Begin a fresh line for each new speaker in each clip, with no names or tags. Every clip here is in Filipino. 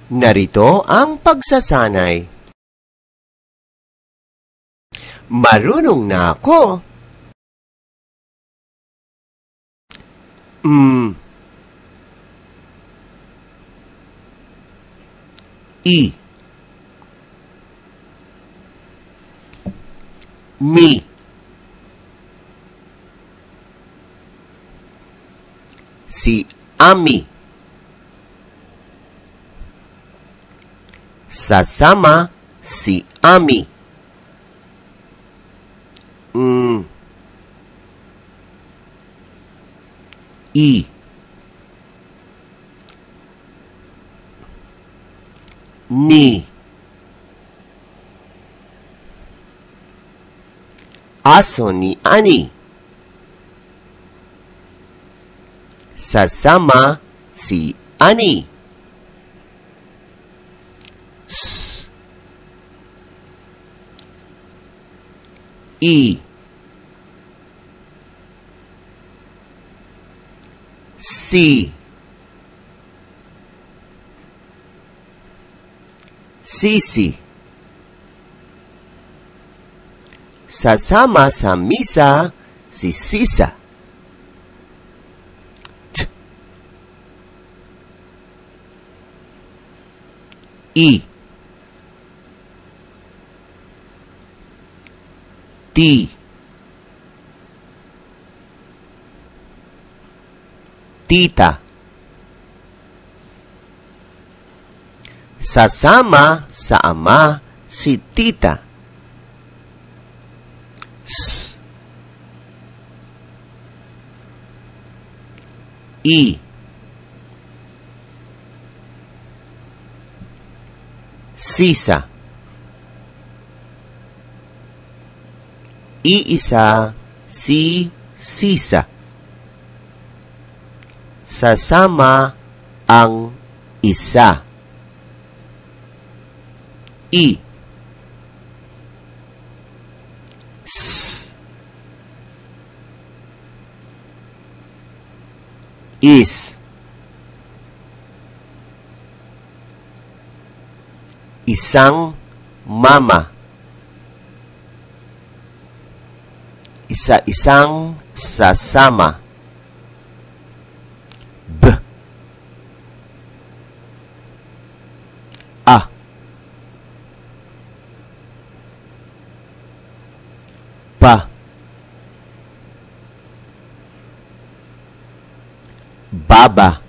Narito ang pagsasanay. Marunong na ako. I. Mi. Si Ami. Sasama si Ami. I. Ni. Aso ni Ani. Sasama si Ani. S. I. Si. Sisi. Sasama sa misa si Sisa. T. I. Ti. Tita. Sasama sa ama si tita. S. I. Sisa. Iisa si Sisa. Sasama ang isa. I. S. Is. Isang mama. Isa-isang sasama. B. A. Pa. Baba.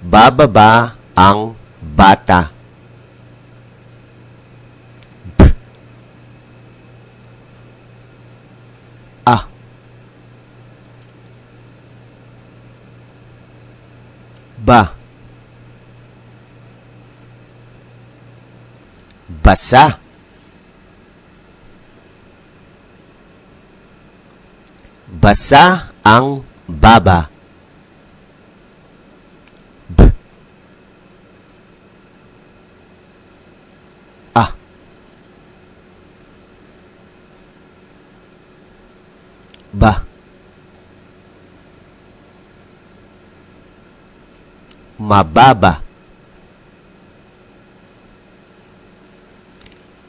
Bababa ang bata. B. A. Ba. Basa. Basa ang baba. B. A. Ba. Mababa.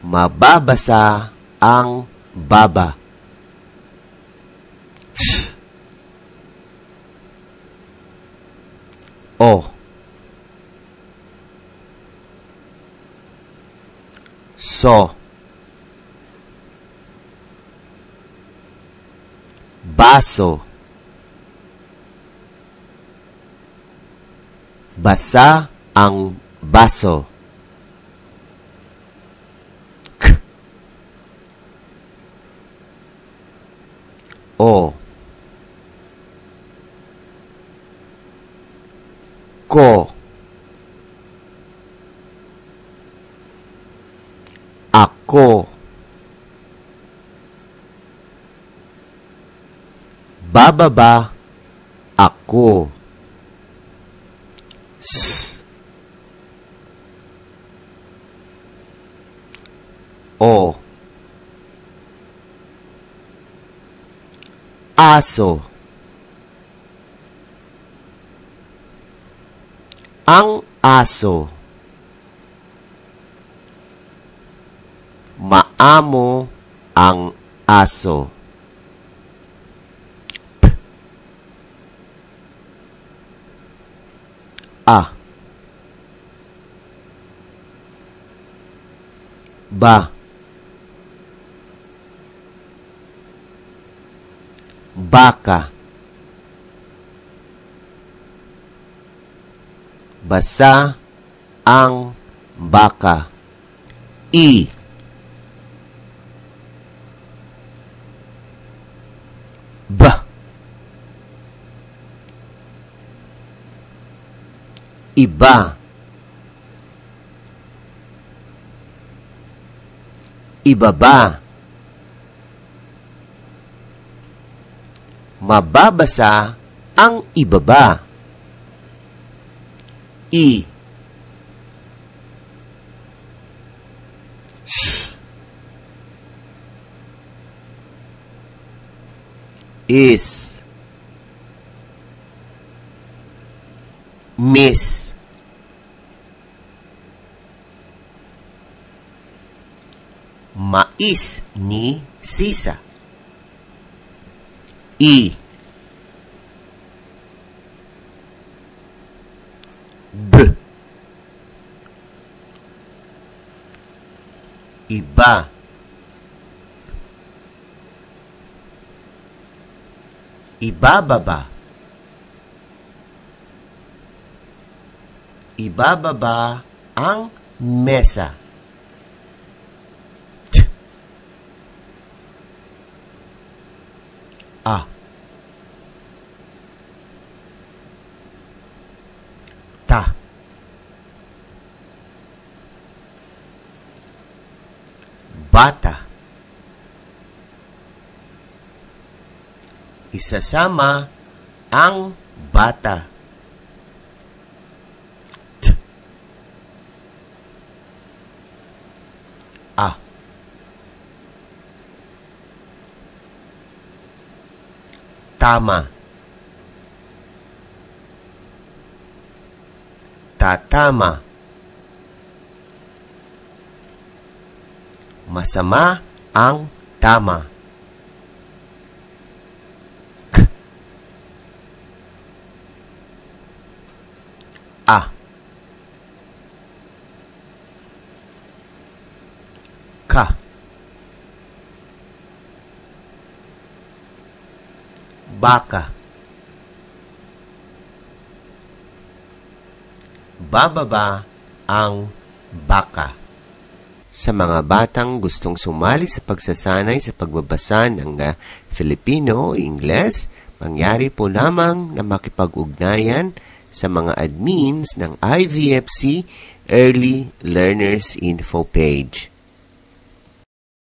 Mababasa ang baba. Sh. O. So. Baso. Basa ang baso. K. O. Ko. Ako. Bababa ako. S. O. Aso. Ang aso. Maamo ang aso. Ba. Baka. Basa ang baka. Ba. Iba. Ibaba. Mababasa ang ibaba. Is. Miss. Mais ni Sisa. B. Iba. Ibababa. Ibababa ang mesa. Ta. Bata. Isasama ang bata. Tama. Tatama. Masama ang tama. Ka. Baka. Bababa ang baka. Sa mga batang gustong sumali sa pagsasanay sa pagbabasa ng Filipino o Ingles, mangyari po lamang na makipag-ugnayan sa mga admins ng IVFC Early Learners Info page.